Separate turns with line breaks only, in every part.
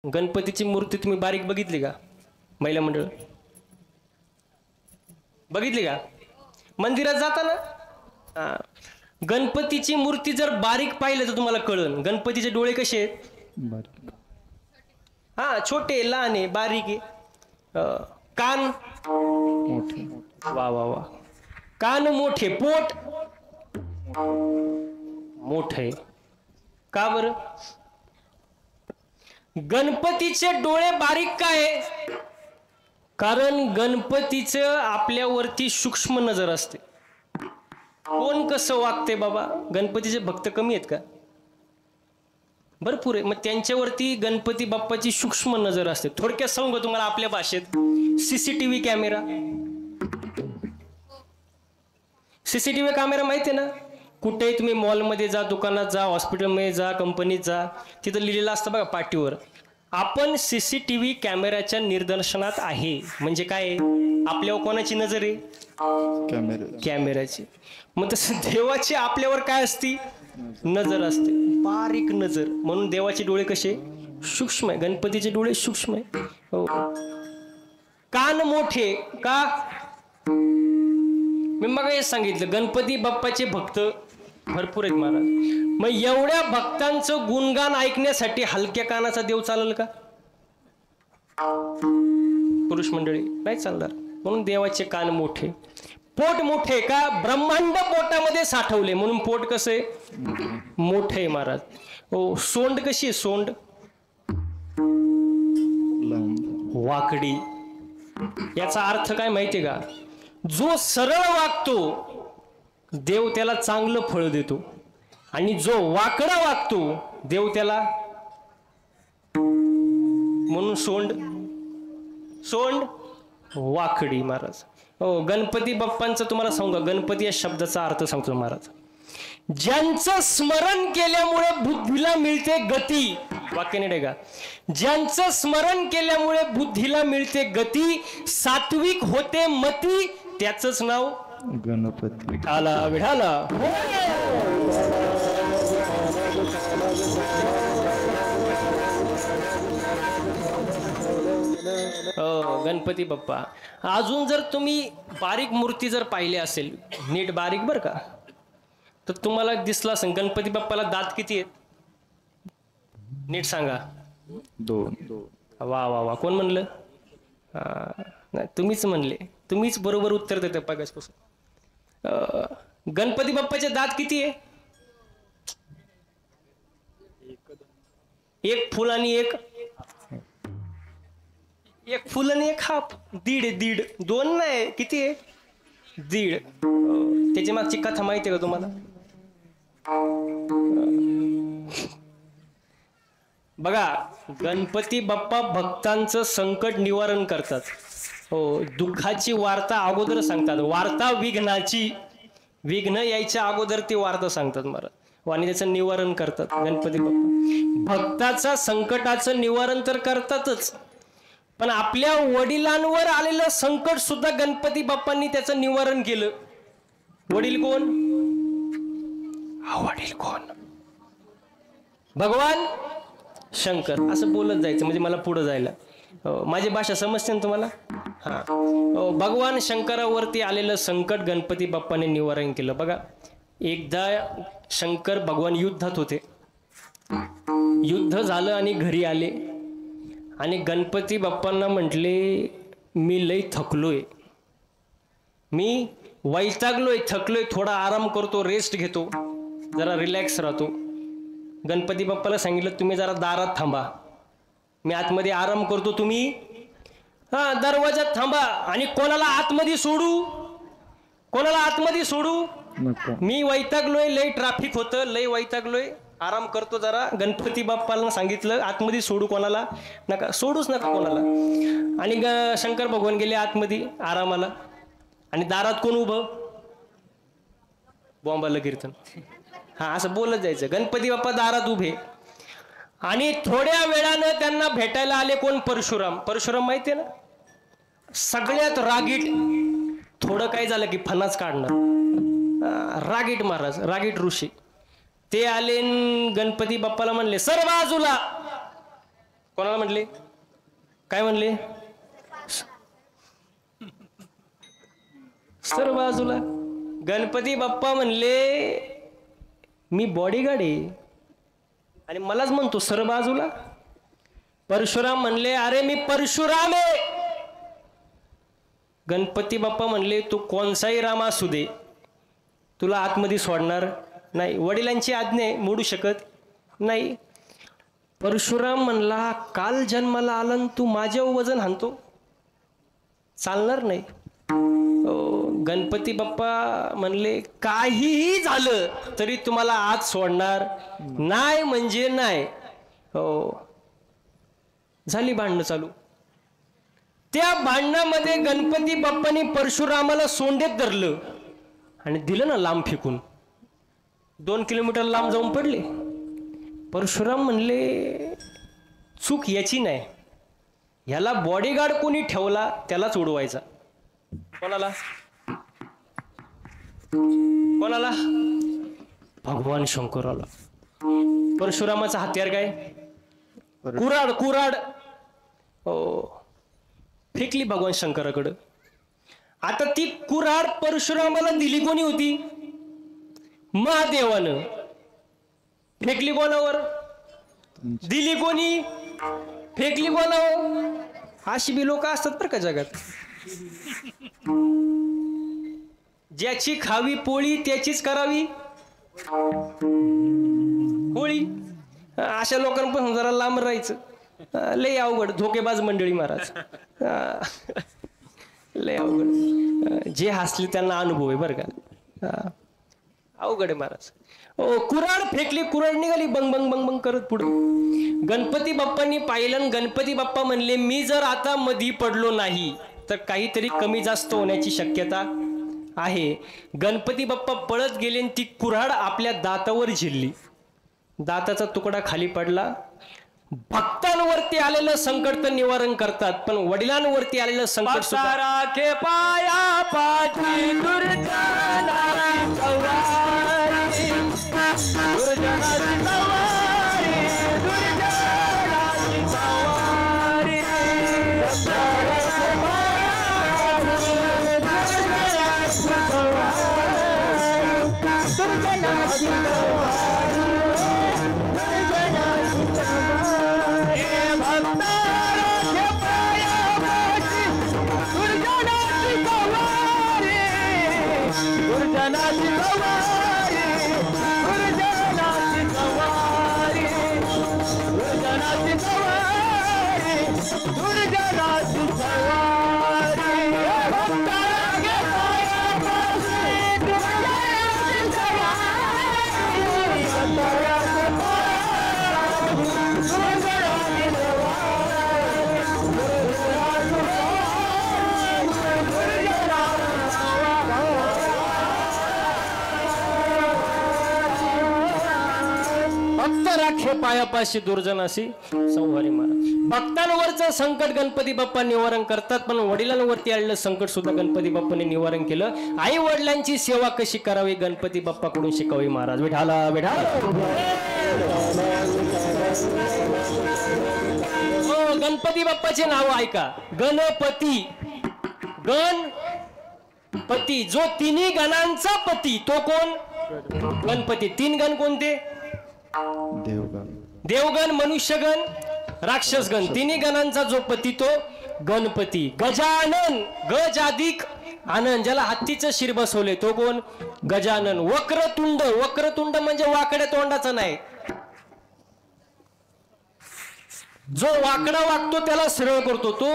गणपतीची मूर्ती तुम्ही बारीक बघितली का? महिला मंडळ बघितली का? मंदिरात जाता ना, गणपतीची मूर्ती जर बारीक पाहिलं तर तुम्हाला कळन गणपतीचे डोळे कसे आहेत. हा, छोटे लहान आहे बारीक आहे. कान मोठे, वा वा वा, कान मोठे, पोट मोठे. का बरं? गणपतीचे डोळे बारीक काय? कारण गणपतीचं आपल्यावरती सूक्ष्म नजर असते. कोण कसं वागते बाबा? गणपतीचे भक्त कमी आहेत का? भरपूर आहे. मग त्यांच्यावरती गणपती बाप्पाची सूक्ष्म नजर असते. थोडक्यात सांगू तुम्हाला आपल्या भाषेत, सीसीटीव्ही कॅमेरा. सीसीटीव्ही कॅमेरा माहिती आहे ना? कुठेही तुम्ही मॉलमध्ये जा, दुकानात जा, हॉस्पिटलमध्ये जा, कंपनीत जा, तिथं लिहिलेलं असतं बघा पाटीवर, आपण सीसीटीव्ही कॅमेऱ्याच्या निदर्शनात आहे. म्हणजे काय? आपल्यावर कोणाची नजर आहे? कॅमेऱ्याची. मग तसं देवाची आपल्यावर काय असती? नजर असते, बारीक नजर. म्हणून देवाचे डोळे कसे? सूक्ष्म आहे. गणपतीचे डोळे सूक्ष्म आहे. हो. कान मोठे का? मी मग हे सांगितलं, गणपती बाप्पाचे भक्त भरपूर आहेत महाराज. मग एवढ्या भक्तांचं गुणगान ऐकण्यासाठी हलक्या कानाचा देव चालेल का? पुरुष मंडळी नाही चालणार. म्हणून देवाचे कान मोठे. पोट मोठे का? ब्रह्मांड पोटामध्ये साठवले म्हणून पोट कसं आहे? मोठे महाराज. हो. सोंड कशी आहे? सोंड वाकडी. याचा अर्थ काय माहितीये का? जो सरळ वागतो देव त्याला चांगलं फळ देतो, आणि जो वाकडा वागतो देव त्याला, म्हणून सोंड सोंड वाकडी महाराज. हो. गणपती बाप्पांचं तुम्हाला सांगू, गणपती या शब्दाचा अर्थ सांगतो महाराज. ज्यांचं स्मरण केल्यामुळे बुद्धीला मिळते गती. वाक्य नाही का? ज्यांचं स्मरण केल्यामुळे बुद्धीला मिळते गती, सात्विक होते मती, त्याचंच नाव गणपती. विठाला विठाला. हो. गणपती बाप्पा. अजून जर तुम्ही बारीक मूर्ती जर पाहिली असेल, नीट बारीक बर का, तर तुम्हाला दिसला असेल गणपती बाप्पाला दात किती आहेत? नीट सांगा.
2.
वा वा वा. कोण म्हणलं? नाही, तुम्हीच म्हणले. तुम्हीच बरोबर उत्तर देते पागासपासून. गणपती बाप्पाचे दात किती आहे? एक फुल आणि एक फुल आणि एक हाफ. दीड आहे. दीड. 2 नाही. किती आहे? दीड. त्याची मागची कथा माहिती आहे का तुम्हाला? बघा, गणपती बाप्पा भक्तांचं संकट निवारण करतात. हो. दुःखाची वार्ता अगोदर सांगतात. वार्ता विघ्नाची. विघ्न यायच्या अगोदर ती वार्ता सांगतात महाराज, आणि त्याचं निवारण करतात गणपती बाप्पा. भक्ताचा संकटाचं निवारण तर करतातच, पण आपल्या वडिलांवर आलेलं संकट सुद्धा गणपती बाप्पांनी त्याचं निवारण केलं. वडील कोण? वडील कोण? भगवान शंकर. असं बोलत जायचं म्हणजे मला पुढे जायला. माझी भाषा समजते ना तुम्हाला? हा. भगवान शंकरावरती आलेलं संकट गणपती बाप्पाने निवारण केलं. बघा, एकदा शंकर भगवान युद्धात होते. युद्ध झालं आणि घरी आले, आणि गणपती बाप्पांना म्हटले, मी लई थकलोय, मी वैतागलोय, थकलोय, थोडा आराम करतो, रेस्ट घेतो, जरा रिलॅक्स राहतो. गणपती बाप्पाला सांगितलं, तुम्ही जरा दारात थांबा, मी आतमध्ये आराम करतो, तुम्ही दरवाजात थांबा. आणि कोणाला आतमध्ये सोडू? कोणाला आतमध्ये सोडू? मी वैतागलोय, लय ट्रॅफिक होतं, लय वैतागलोय, आराम करतो जरा. गणपती बाप्पाला सांगितलं, आतमध्ये सोडू कोणाला नका, सोडूच नका कोणाला. आणि शंकर भगवान गेले आतमध्ये आरामाला, आणि दारात कोण उभं? बॉम्बाला कीर्तन. हा, असं बोलत जायचं. गणपती बाप्पा दारात उभे, आणि थोड्या वेळानं त्यांना भेटायला आले कोण? परशुराम. परशुराम माहितीये ना? सगळ्यात रागीट. थोडं काय झालं की फणाच काढणार. रागीट महाराज, रागीट ऋषी. ते आले गणपती बाप्पाला म्हणले, सर बाजूला. कोणाला म्हणले? काय म्हणले? सर बाजूला. गणपती बाप्पा म्हणले मी बॉडीगार्ड आहे आणि मलाच म्हणतो सर बाजूला. परशुराम म्हणले अरे मी परशुराम आहे. गणपती बाप्पा म्हणले तू कोणचाही राम असू दे, तुला आतमध्ये सोडणार नाही. वडिलांची आज्ञा आहे, मोडू शकत नाही. परशुराम म्हणला काल जन्माला आला तू माझ्यावर वजन हाणतो, चालणार नाही. गणपती बाप्पा म्हणले काहीही झालं तरी तुम्हाला आत सोडणार नाही म्हणजे नाही. हो, झाली भांडणं चालू. त्या भांडणामध्ये गणपती बाप्पांनी परशुरामाला सोंडेत धरलं आणि दिलं ना लांब फेकून. 2 किलोमीटर लांब जाऊन पडले. परशुराम म्हणले चूक याची नाही, ह्याला बॉडीगार्ड कोणी ठेवला त्यालाच उडवायचा. कोणाला? कोणाला? भगवान शंकराला. परशुरामाचा हत्यार काय? कुऱ्हाड. कुऱ्हाड फेकली भगवान शंकराकडं. आता ती कुऱ्हाड परशुरामाला दिली कोणी होती? महादेवानं. फेकली कोणावर? दिली कोणी? फेकली कोणावर? अशी बी लोक असतात बरं का जगात. ज्याची खावी पोळी त्याचीच करावी पोळी. अशा लोकांपासून जरा लांब राहायचं. लय अवघड. धोकेबाज मंडळी महाराज, लय अवघड. जे हसले त्यांना अनुभव आहे बरं का. अवघड आहे महाराज. कुऱ्हाड फेकली, कुऱ्हाड निघाली बंग बंग बंग बंग करत पुढं. गणपती बाप्पांनी पाहिलं. गणपती बाप्पा म्हणले मी जर आता मधी पडलो नाही तर काहीतरी कमी जास्त होण्याची शक्यता आहे. गणपती बाप्पा पळत गेले आणि ती कुऱ्हाड आपल्या दातावर झिलली. दाताचा तुकडा खाली पडला. भक्तांवरती आलेलं संकट तर निवारण करतात, पण वडिलांवरती आलेलं संकट सुद्धा राखे पाया पाठी. राखे पायापाशी दुर्जनाशी संहारी मारा. भक्तांवरचं संकट गणपती बाप्पा निवारण करतात, पण वडिलांवरती आलेलं संकट सुद्धा गणपती बाप्पाने निवारण केलं. आई वडिलांची सेवा कशी करावी गणपती बाप्पाकडून शिकावी महाराज. विठाला विठाला. गणपती बाप्पाचे नाव ऐका. गणपती. गणपती जो तिन्ही गणांचा पती तो कोण? गणपती. 3 गण कोणते? देवगण, मनुष्यगण, राक्षसगण. तिन्ही गणांचा जो पती तो गणपती. गजानन. गज अधिक आनंद, ज्याला हत्तीचं शिर बसवले तो कोण? गजानन. वक्रतुंड. वक्रतुंड म्हणजे वाकड्या तोंडाचा नाही, जो वाकडा वागतो त्याला सरळ करतो तो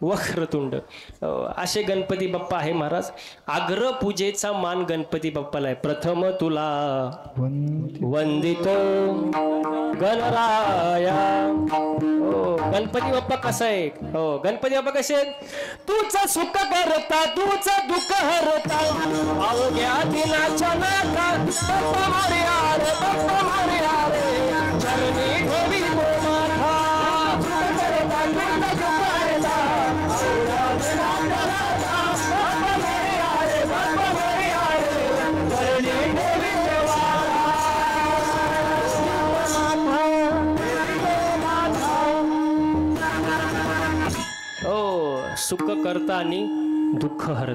वक्रतुंड. असे गणपती बाप्पा आहे महाराज. आग्र पूजेचा मान गणपती बाप्पाला आहे. प्रथम तुला वंदितो गणराया. गणपती बाप्पा कसा आहे? गणपती बाप्पा कसे आहेत? तूच सुख करता तूच दुःख हरता अवघ्या दिनाच्या नाका बाप्पा मोरया रे, बाप्पा मोरया रे. चरणी ठेवी हो सुख करता आणि दुःख हरता.